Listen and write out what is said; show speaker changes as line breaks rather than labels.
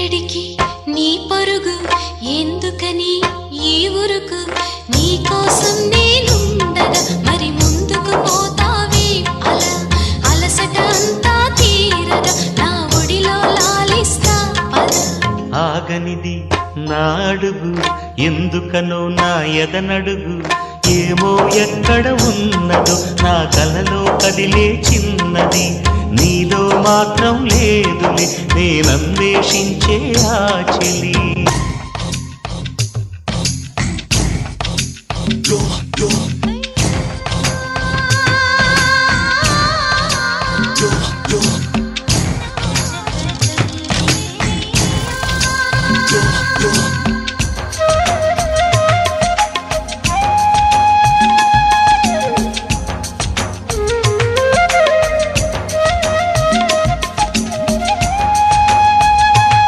ఎక్కడికి నీ పరుగు ఎందుకని ఈ ఉరుకు నీ కోసం నేనుండగా మరి ముందుకు పోతావే అలా అలసట అంతా తీరగా నా ఒడిలో లాలిస్తా పద
ఆగనిది నా అడుగు ఎందుకనో నా ఎదనడుగు ఏమో ఎక్కడ ఉన్నదో నా కలలో కదిలే చిన్నది నీలో మాత్రం లేదులే నేనన్వేషించే ఆ చెలి